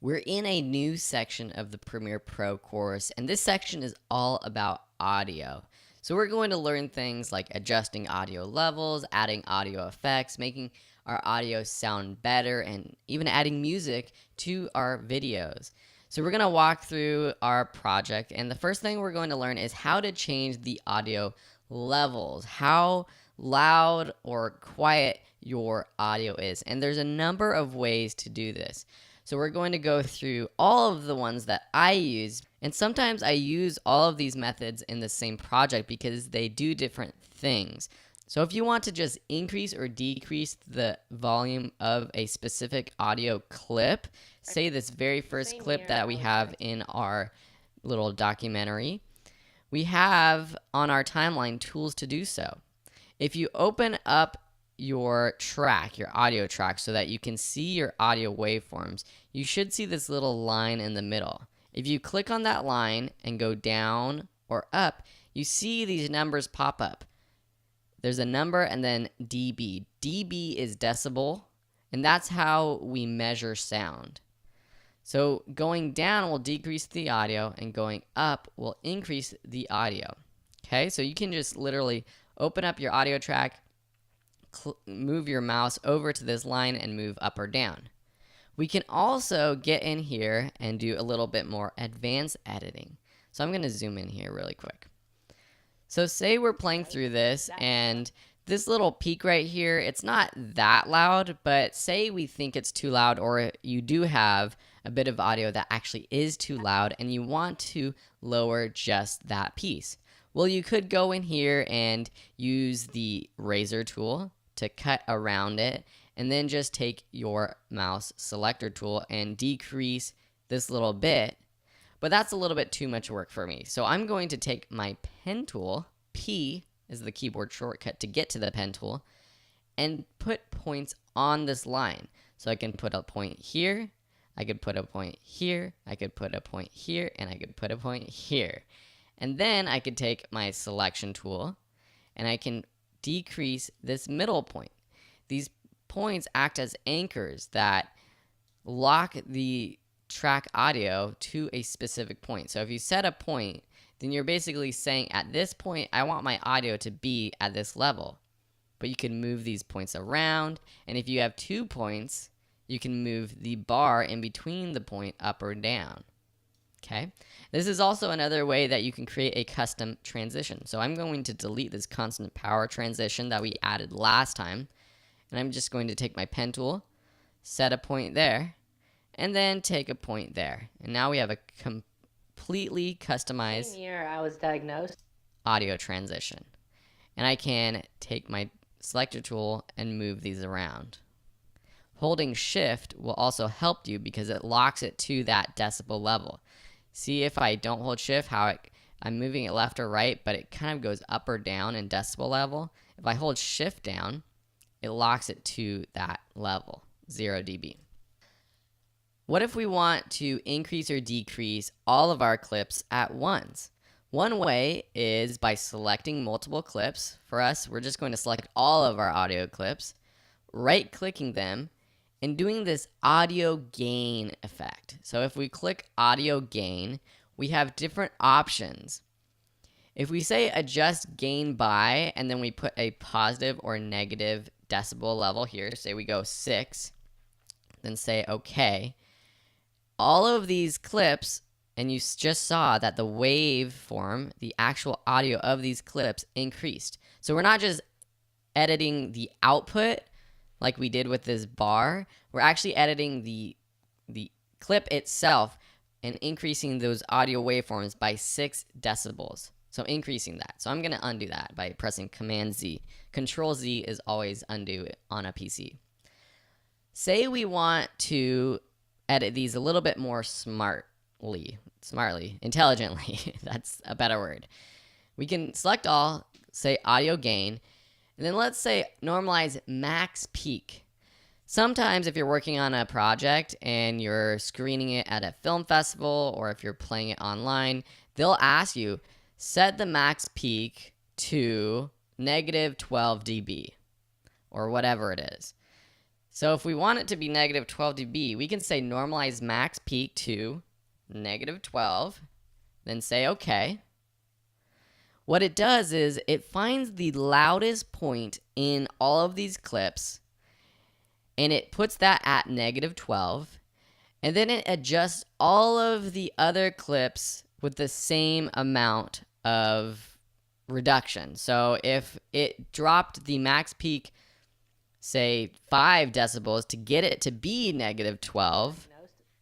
We're in a new section of the Premiere Pro course, and this section is all about audio. So we're going to learn things like adjusting audio levels, adding audio effects, making our audio sound better, and even adding music to our videos. So we're going to walk through our project, and the first thing we're going to learn is how to change the audio levels, how loud or quiet your audio is. And there's a number of ways to do this. So we're going to go through all of the ones that I use, and sometimes I use all of these methods in the same project because they do different things. So if you want to just increase or decrease the volume of a specific audio clip, say this very first clip that we have in our little documentary, we have on our timeline tools to do so. If you open up your track, your audio track, so that you can see your audio waveforms, you should see this little line in the middle. If you click on that line and go down or up, you see these numbers pop up. There's a number and then dB. dB is decibel, and that's how we measure sound. So going down will decrease the audio, and going up will increase the audio. Okay, so you can just literally open up your audio track, move your mouse over to this line and move up or down. We can also get in here and do a little bit more advanced editing. So I'm going to zoom in here really quick. So say we're playing through this and this little peak right here, it's not that loud, but say we think it's too loud, or you do have a bit of audio that actually is too loud and you want to lower just that piece. Well, you could go in here and use the razor tool to cut around it, and then just take your mouse selector tool and decrease this little bit. But that's a little bit too much work for me. So I'm going to take my pen tool, P is the keyboard shortcut to get to the pen tool, and put points on this line. So I can put a point here, I could put a point here, I could put a point here, and I could put a point here. And then I could take my selection tool and I can decrease this middle point. These points act as anchors that lock the track audio to a specific point. So if you set a point, then you're basically saying at this point, I want my audio to be at this level. But you can move these points around, and if you have 2 points, you can move the bar in between the point up or down. Okay, this is also another way that you can create a custom transition. So I'm going to delete this constant power transition that we added last time. And I'm just going to take my pen tool, set a point there, and then take a point there. And now we have a completely customized Same year I was diagnosed. audio transition. And I can take my selector tool and move these around. Holding shift will also help you because it locks it to that decibel level. See, if I don't hold shift, I'm moving it left or right, but it kind of goes up or down in decibel level. If I hold shift down, it locks it to that level, 0 dB. What if we want to increase or decrease all of our clips at once? One way is by selecting multiple clips. For us, we're just going to select all of our audio clips, right-clicking them, and doing this audio gain effect. So if we click audio gain, we have different options. If we say adjust gain by, and then we put a positive or negative decibel level here, say we go 6, then say okay, all of these clips, and you just saw that the waveform, the actual audio of these clips increased. So we're not just editing the output like we did with this bar, we're actually editing the clip itself and increasing those audio waveforms by 6 decibels. So increasing that. So I'm going to undo that by pressing Command Z. Control Z is always undo on a PC. Say we want to edit these a little bit more smartly, intelligently. That's a better word. We can select all, say audio gain, and then let's say normalize max peak. Sometimes if you're working on a project and you're screening it at a film festival, or if you're playing it online, they'll ask you, set the max peak to -12 dB, or whatever it is. So if we want it to be negative 12 dB, we can say normalize max peak to negative 12, then say OK. What it does is it finds the loudest point in all of these clips, and it puts that at negative 12, and then it adjusts all of the other clips with the same amount of reduction. So if it dropped the max peak, say 5 decibels, to get it to be negative 12,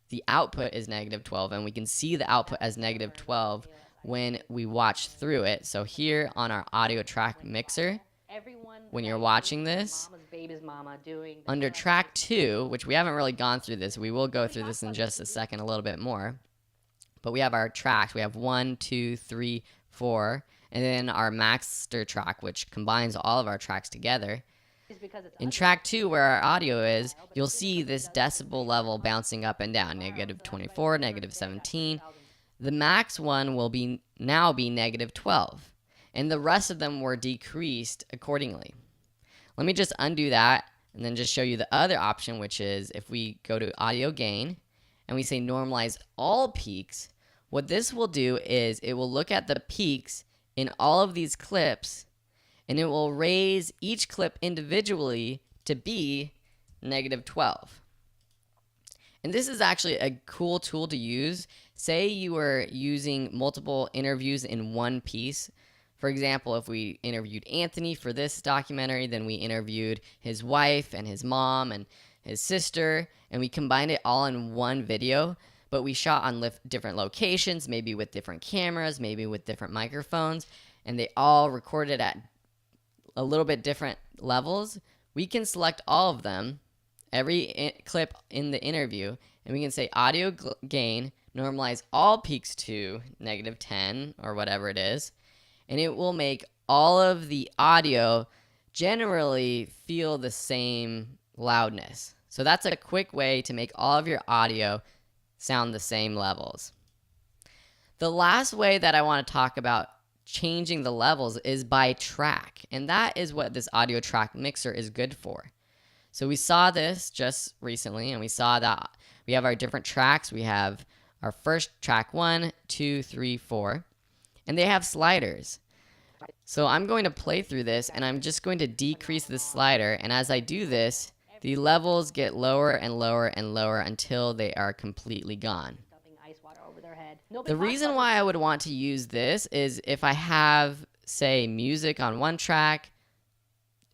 the output is negative 12, and we can see the output as negative 12 when we watch through it. So here on our audio track mixer, when you're watching this, under track 2, which we haven't really gone through this, we will go through this in just a second a little bit more, but we have our tracks. We have 1, 2, 3, 4, and then our master track, which combines all of our tracks together. In track 2, where our audio is, you'll see this decibel level bouncing up and down, negative 24, negative 17. The max one will now be negative 12, and the rest of them were decreased accordingly. Let me just undo that and then just show you the other option, which is if we go to audio gain and we say normalize all peaks, what this will do is it will look at the peaks in all of these clips, and it will raise each clip individually to be negative 12. And this is actually a cool tool to use. Say you were using multiple interviews in one piece. For example, if we interviewed Anthony for this documentary, then we interviewed his wife and his mom and his sister, and we combined it all in one video, but we shot on different locations, maybe with different cameras, maybe with different microphones, and they all recorded at a little bit different levels. We can select all of them, every clip in the interview, and we can say audio gain, normalize all peaks to negative 10 or whatever it is, and it will make all of the audio generally feel the same loudness. So that's a quick way to make all of your audio sound the same levels. The last way that I want to talk about changing the levels is by track, and that is what this audio track mixer is good for. So we saw this just recently, and we saw that we have our different tracks. We have our first track 1, 2, 3, 4, and they have sliders. So I'm going to play through this, and I'm just going to decrease the slider, and as I do this, the levels get lower and lower and lower until they are completely gone. The reason why I would want to use this is if I have, say, music on one track,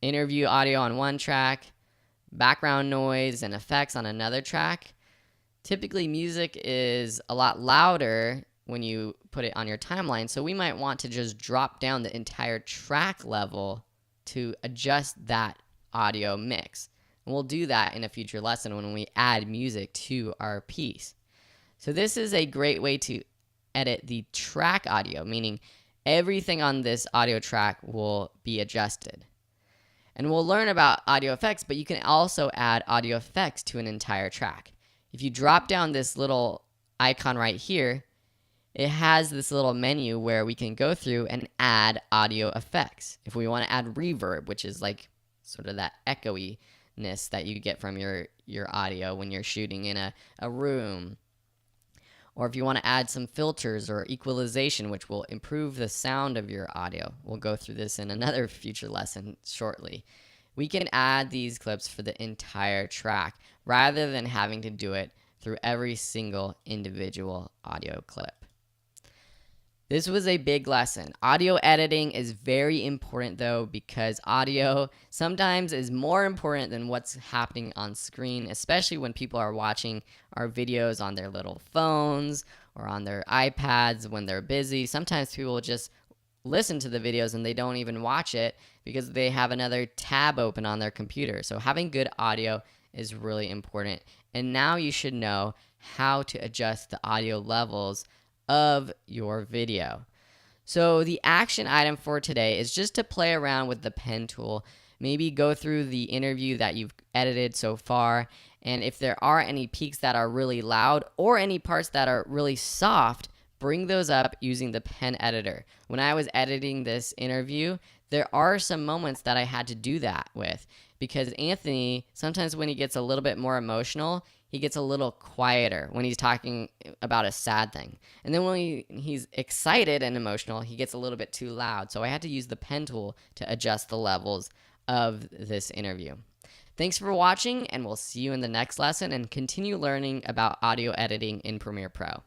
interview audio on one track, background noise and effects on another track. Typically, music is a lot louder when you put it on your timeline, so we might want to just drop down the entire track level to adjust that audio mix. And we'll do that in a future lesson when we add music to our piece. So this is a great way to edit the track audio, meaning everything on this audio track will be adjusted. And we'll learn about audio effects, but you can also add audio effects to an entire track. If you drop down this little icon right here, it has this little menu where we can go through and add audio effects. If we want to add reverb, which is like sort of that echoiness that you get from your audio when you're shooting in a room. Or if you want to add some filters or equalization, which will improve the sound of your audio. We'll go through this in another future lesson shortly. We can add these clips for the entire track rather than having to do it through every single individual audio clip. This was a big lesson. Audio editing is very important though, because audio sometimes is more important than what's happening on screen, especially when people are watching our videos on their little phones or on their iPads when they're busy. Sometimes people just listen to the videos and they don't even watch it because they have another tab open on their computer. So having good audio is really important. And now you should know how to adjust the audio levels of your video. So the action item for today is just to play around with the pen tool, maybe go through the interview that you've edited so far, and if there are any peaks that are really loud or any parts that are really soft, bring those up using the pen editor. When I was editing this interview, there are some moments that I had to do that with, because Anthony, sometimes when he gets a little bit more emotional, he gets a little quieter when he's talking about a sad thing. And then when he's excited and emotional, he gets a little bit too loud. So I had to use the pen tool to adjust the levels of this interview. Thanks for watching, and we'll see you in the next lesson and continue learning about audio editing in Premiere Pro.